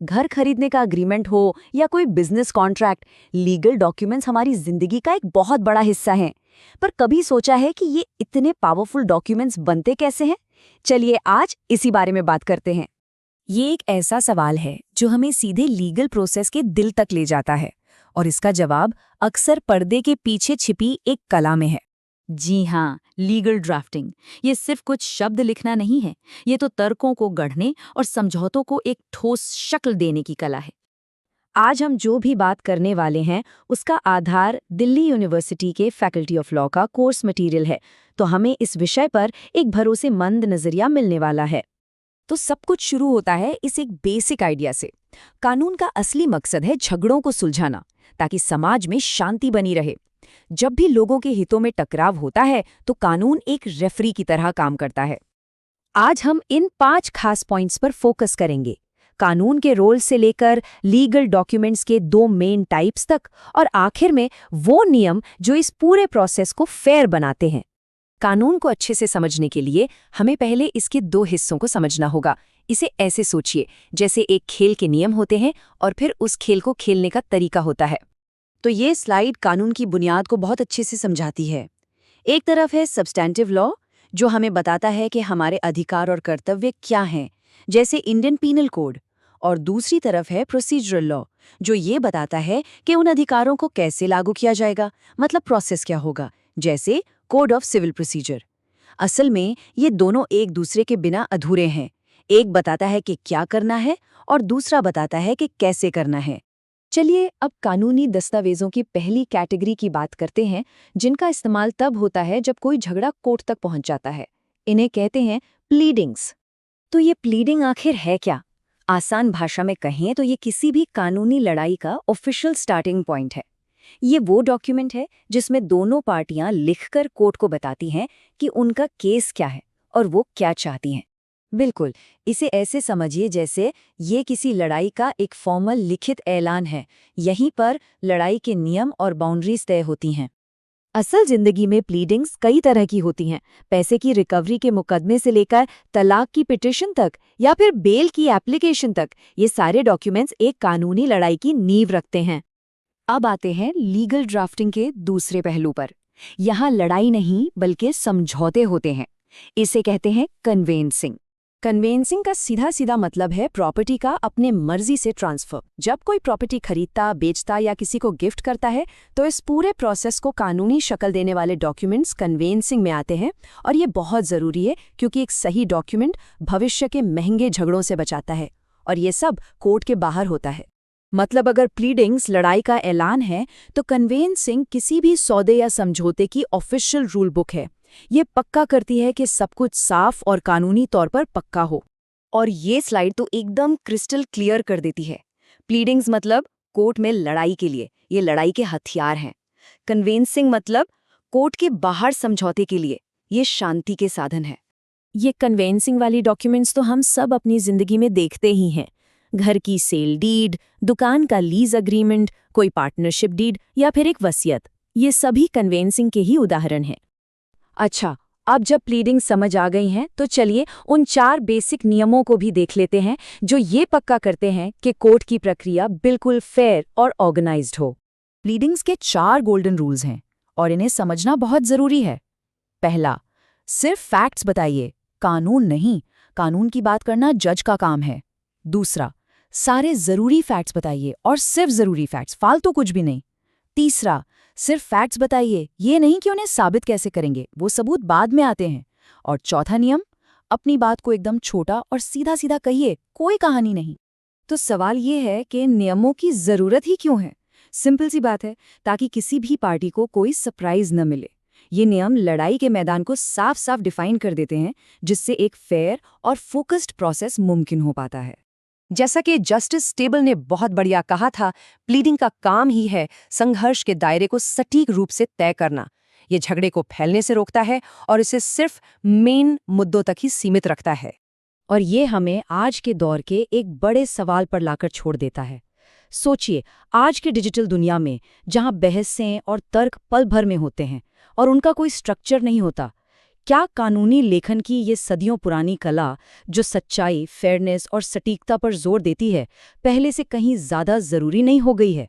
घर खरीदने का अग्रीमेंट हो या कोई बिजनेस कॉन्ट्रैक्ट, लीगल डॉक्यूमेंट्स हमारी जिंदगी का एक बहुत बड़ा हिस्सा हैं। पर कभी सोचा है कि ये इतने पावरफुल डॉक्यूमेंट्स बनते कैसे हैं? चलिए आज इसी बारे में बात करते हैं। ये एक ऐसा सवाल है जो हमें सीधे लीगल प्रोसेस के दिल तक ले जाता है, और इसका जवाब अक्सर पर्दे के पीछे छिपी एक कला में है। जी हाँ, लीगल ड्राफ्टिंग। ये सिर्फ कुछ शब्द लिखना नहीं है, ये तो तर्कों को गढ़ने और समझौतों को एक ठोस शक्ल देने की कला है। आज हम जो भी बात करने वाले हैं उसका आधार दिल्ली यूनिवर्सिटी के फैकल्टी ऑफ लॉ का कोर्स मटेरियल है, तो हमें इस विषय पर एक भरोसेमंद नजरिया मिलने वाला है। तो सब कुछ शुरू होता है इस एक बेसिक आइडिया से। कानून का असली मकसद है झगड़ों को सुलझाना, ताकि समाज में शांति बनी रहे। जब भी लोगों के हितों में टकराव होता है तो कानून एक रेफरी की तरह काम करता है। आज हम इन 5 खास पॉइंट्स पर फोकस करेंगे, कानून के रोल से लेकर लीगल डॉक्यूमेंट्स के 2 मेन टाइप्स तक, और आखिर में वो नियम जो इस पूरे प्रोसेस को फेयर बनाते हैं। कानून को अच्छे से समझने के लिए हमें पहले इसके 2 हिस्सों को समझना होगा। इसे ऐसे सोचिए जैसे एक खेल के नियम होते हैं और फिर उस खेल को खेलने का तरीका होता है। तो ये स्लाइड कानून की बुनियाद को बहुत अच्छे से समझाती है। एक तरफ है सब्सटैंटिव लॉ, जो हमें बताता है कि हमारे अधिकार और कर्तव्य क्या हैं, जैसे इंडियन पीनल कोड। और दूसरी तरफ है प्रोसीजरल लॉ, जो ये बताता है कि उन अधिकारों को कैसे लागू किया जाएगा, मतलब प्रोसेस क्या होगा, जैसे कोड ऑफ सिविल प्रोसीजर। असल में ये दोनों एक दूसरे के बिना अधूरे हैं। एक बताता है कि क्या करना है और दूसरा बताता है कि कैसे करना है। चलिए अब कानूनी दस्तावेजों की पहली कैटेगरी की बात करते हैं, जिनका इस्तेमाल तब होता है जब कोई झगड़ा कोर्ट तक पहुंच जाता है। इन्हें कहते हैं प्लीडिंग्स। तो ये प्लीडिंग आखिर है क्या? आसान भाषा में कहें तो ये किसी भी कानूनी लड़ाई का ऑफिशियल स्टार्टिंग पॉइंट है। ये वो डॉक्यूमेंट है जिसमें दोनों पार्टियां लिखकर कोर्ट को बताती हैं कि उनका केस क्या है और वो क्या चाहती हैं। बिल्कुल, इसे ऐसे समझिए जैसे ये किसी लड़ाई का एक फॉर्मल लिखित ऐलान है। यहीं पर लड़ाई के नियम और बाउंड्रीज तय होती हैं। असल जिंदगी में प्लीडिंग्स कई तरह की होती हैं, पैसे की रिकवरी के मुकदमे से लेकर तलाक की पिटीशन तक या फिर बेल की एप्लीकेशन तक। ये सारे डॉक्यूमेंट्स एक कानूनी लड़ाई की नींव रखते हैं। अब आते हैं लीगल ड्राफ्टिंग के दूसरे पहलू पर। यहाँ लड़ाई नहीं बल्कि समझौते होते हैं। इसे कहते हैं कन्वेंसिंग। कन्वेंसिंग का सीधा सीधा मतलब है प्रॉपर्टी का अपने मर्जी से ट्रांसफर। जब कोई प्रॉपर्टी खरीदता, बेचता या किसी को गिफ्ट करता है तो इस पूरे प्रोसेस को कानूनी शक्ल देने वाले डॉक्यूमेंट्स कन्वेंसिंग में आते हैं। और ये बहुत ज़रूरी है क्योंकि एक सही डॉक्यूमेंट भविष्य के महंगे झगड़ों से बचाता है, और ये सब कोर्ट के बाहर होता है। मतलब अगर प्लीडिंग्स लड़ाई का ऐलान है तो कन्वेंसिंग किसी भी सौदे या समझौते की ऑफिशियल रूल बुक है। ये पक्का करती है कि सब कुछ साफ और कानूनी तौर पर पक्का हो। और ये स्लाइड तो एकदम क्रिस्टल क्लियर कर देती है। प्लीडिंग्स मतलब कोर्ट में लड़ाई के लिए, ये लड़ाई के हथियार हैं। कन्वेंसिंग मतलब कोर्ट के बाहर समझौते के लिए, ये शांति के साधन है। ये कन्वेंसिंग वाली डॉक्यूमेंट्स तो हम सब अपनी जिंदगी में देखते ही हैं। घर की सेल डीड, दुकान का लीज अग्रीमेंट, कोई पार्टनरशिप डीड या फिर एक वसीयत, ये सभी कन्वेंसिंग के ही उदाहरण हैं। अच्छा, अब जब प्लीडिंग समझ आ गई हैं तो चलिए उन 4 बेसिक नियमों को भी देख लेते हैं जो ये पक्का करते हैं कि कोर्ट की प्रक्रिया बिल्कुल फेयर और ऑर्गेनाइज्ड हो। प्लीडिंग्स के 4 गोल्डन रूल्स हैं और इन्हें समझना बहुत जरूरी है। पहला, सिर्फ फैक्ट्स बताइए, कानून नहीं। कानून की बात करना जज का काम है। दूसरा, सारे जरूरी फैक्ट्स बताइए और सिर्फ जरूरी फैक्ट्स, फालतू कुछ भी नहीं। तीसरा, सिर्फ फैक्ट्स बताइए, ये नहीं कि उन्हें साबित कैसे करेंगे, वो सबूत बाद में आते हैं। और चौथा नियम, अपनी बात को एकदम छोटा और सीधा सीधा कहिए, कोई कहानी नहीं। तो सवाल ये है कि नियमों की जरूरत ही क्यों है? सिंपल सी बात है, ताकि किसी भी पार्टी को कोई सरप्राइज न मिले। ये नियम लड़ाई के मैदान को साफ साफ डिफाइन कर देते हैं, जिससे एक फेयर और फोकस्ड प्रोसेस मुमकिन हो पाता है। जैसा कि जस्टिस स्टेबल ने बहुत बढ़िया कहा था, प्लीडिंग का काम ही है संघर्ष के दायरे को सटीक रूप से तय करना। ये झगड़े को फैलने से रोकता है और इसे सिर्फ मेन मुद्दों तक ही सीमित रखता है। और ये हमें आज के दौर के एक बड़े सवाल पर लाकर छोड़ देता है। सोचिए, आज की डिजिटल दुनिया में जहां बहसें और तर्क पल भर में होते हैं और उनका कोई स्ट्रक्चर नहीं होता, क्या कानूनी लेखन की ये सदियों पुरानी कला, जो सच्चाई, फेयरनेस और सटीकता पर जोर देती है, पहले से कहीं ज़्यादा ज़रूरी नहीं हो गई है?